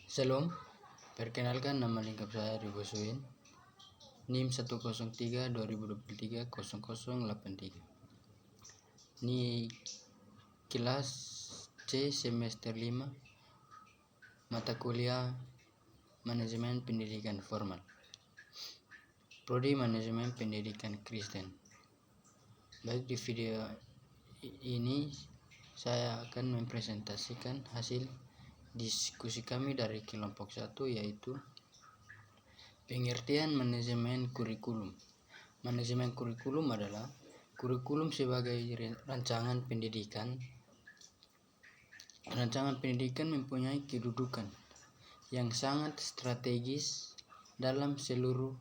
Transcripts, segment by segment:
Shalom, perkenalkan nama lengkap saya Ribo Suin, NIM 103 2023 0083. Ini kelas C semester 5, mata kuliah Manajemen Pendidikan Formal, Prodi Manajemen Pendidikan Kristen. Baik, di video ini saya akan mempresentasikan hasil diskusi kami dari kelompok 1, yaitu pengertian manajemen kurikulum. Manajemen kurikulum adalah kurikulum sebagai rancangan pendidikan. Rancangan pendidikan mempunyai kedudukan yang sangat strategis dalam seluruh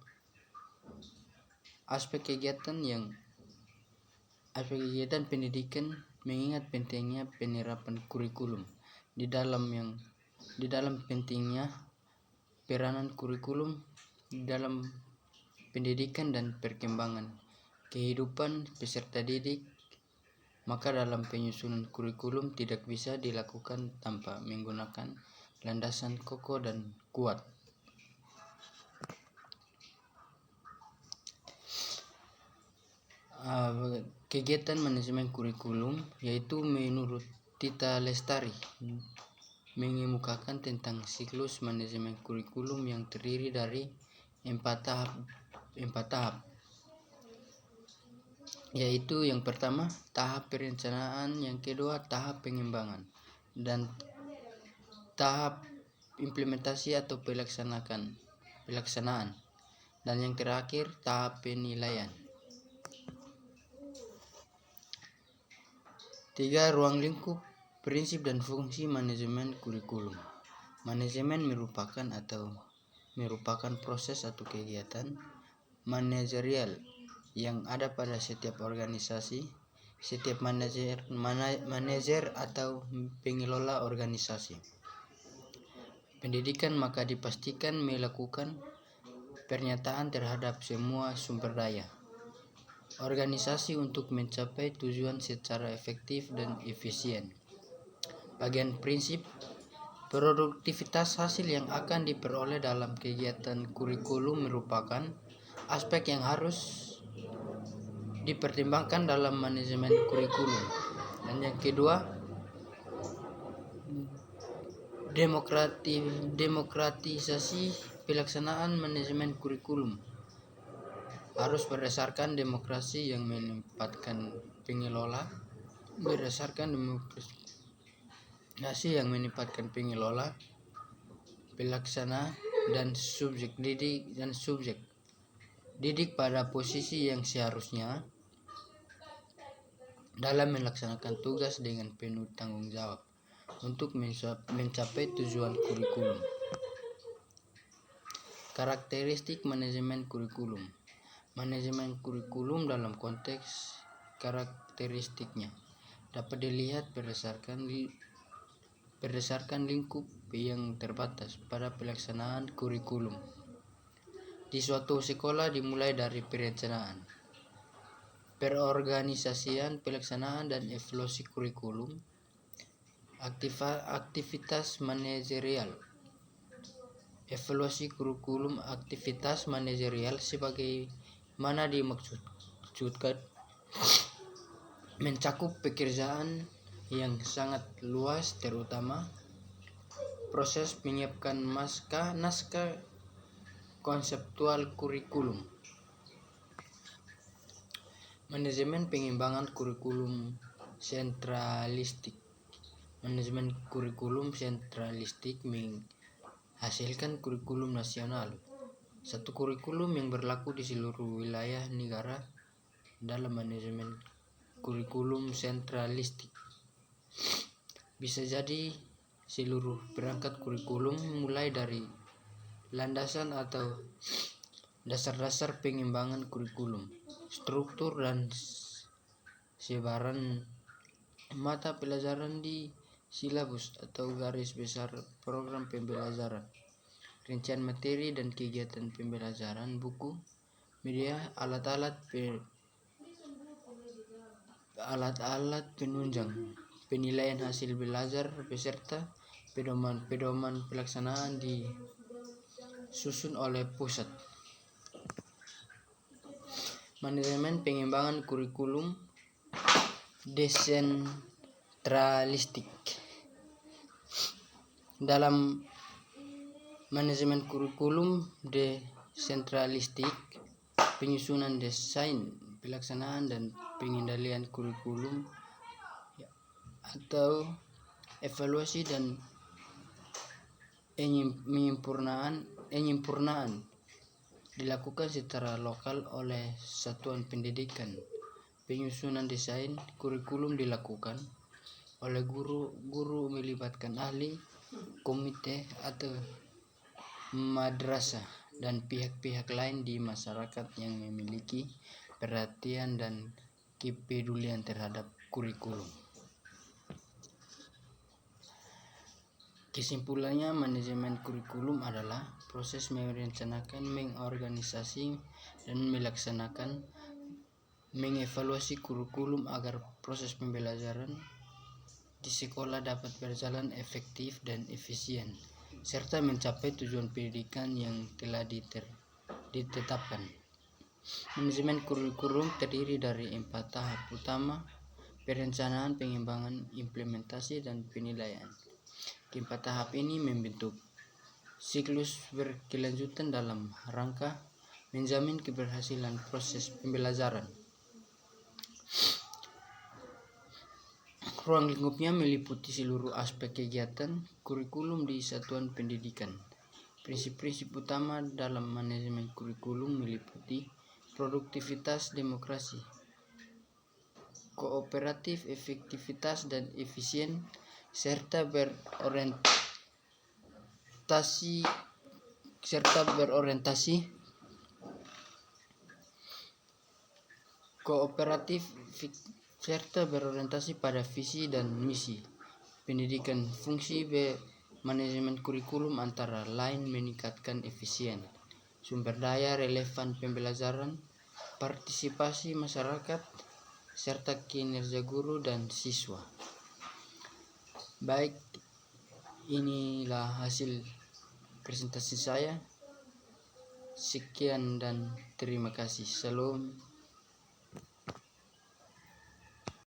aspek kegiatan pendidikan, mengingat pentingnya penerapan kurikulum. Di dalam pentingnya peranan kurikulum dalam pendidikan dan perkembangan kehidupan peserta didik, maka dalam penyusunan kurikulum tidak bisa dilakukan tanpa menggunakan landasan kokoh dan kuat. Kegiatan manajemen kurikulum, yaitu menurut Tita Lestari, mengemukakan tentang siklus manajemen kurikulum yang terdiri dari 4 tahap, yaitu yang pertama tahap perencanaan, yang kedua tahap pengembangan, dan tahap implementasi atau pelaksanaan, dan yang terakhir tahap penilaian. 3. Ruang lingkup, prinsip dan fungsi manajemen kurikulum. Manajemen merupakan proses atau kegiatan manajerial yang ada pada setiap organisasi, setiap manajer atau pengelola organisasi pendidikan, maka dipastikan melakukan pernyataan terhadap semua sumber daya organisasi untuk mencapai tujuan secara efektif dan efisien. Bagian prinsip, produktivitas hasil yang akan diperoleh dalam kegiatan kurikulum merupakan aspek yang harus dipertimbangkan dalam manajemen kurikulum. Dan yang kedua, demokratisasi pelaksanaan manajemen kurikulum harus berdasarkan demokrasi yang menempatkan pengelola pelaksana dan subjek didik pada posisi yang seharusnya dalam melaksanakan tugas dengan penuh tanggung jawab untuk mencapai tujuan kurikulum. Karakteristik manajemen kurikulum. Manajemen kurikulum dalam konteks karakteristiknya dapat dilihat berdasarkan lingkup yang terbatas pada pelaksanaan kurikulum. Di suatu sekolah dimulai dari perencanaan, perorganisasian, pelaksanaan, dan evaluasi kurikulum. Aktivitas manajerial. Evaluasi kurikulum, aktivitas manajerial sebagaimana dimaksudkan mencakup pekerjaan yang sangat luas, terutama proses menyiapkan naskah konseptual kurikulum. Manajemen pengembangan kurikulum sentralistik. Manajemen kurikulum sentralistik menghasilkan kurikulum nasional, satu kurikulum yang berlaku di seluruh wilayah negara. Dalam manajemen kurikulum sentralistik bisa jadi seluruh perangkat kurikulum, mulai dari landasan atau dasar-dasar pengembangan kurikulum, struktur dan sebaran mata pelajaran di silabus atau garis besar program pembelajaran, rincian materi dan kegiatan pembelajaran, buku, media, alat-alat penunjang, penilaian hasil belajar peserta, Pedoman pelaksanaan disusun oleh pusat. Manajemen pengembangan kurikulum desentralistik. Dalam manajemen kurikulum desentralistik, penyusunan, desain, pelaksanaan, dan pengendalian kurikulum atau evaluasi dan penyempurnaan dilakukan secara lokal oleh satuan pendidikan. Penyusunan desain kurikulum dilakukan oleh guru melibatkan ahli, komite atau madrasah dan pihak-pihak lain di masyarakat yang memiliki perhatian dan kepedulian terhadap kurikulum. Kesimpulannya, manajemen kurikulum adalah proses merencanakan, mengorganisasi, dan mengevaluasi kurikulum agar proses pembelajaran di sekolah dapat berjalan efektif dan efisien, serta mencapai tujuan pendidikan yang telah ditetapkan. Manajemen kurikulum terdiri dari 4 tahap utama: perencanaan, pengembangan, implementasi, dan penilaian. Keempat tahap ini membentuk siklus berkelanjutan dalam rangka menjamin keberhasilan proses pembelajaran. Ruang lingkupnya meliputi seluruh aspek kegiatan kurikulum di satuan pendidikan. Prinsip-prinsip utama dalam manajemen kurikulum meliputi produktivitas, demokrasi, kooperatif, efektivitas dan efisien, serta berorientasi kooperatif serta berorientasi pada visi dan misi pendidikan. Fungsi manajemen kurikulum antara lain meningkatkan efisien, sumber daya relevan pembelajaran, partisipasi masyarakat, serta kinerja guru dan siswa. Baik, inilah hasil presentasi saya. Sekian dan terima kasih. Salam.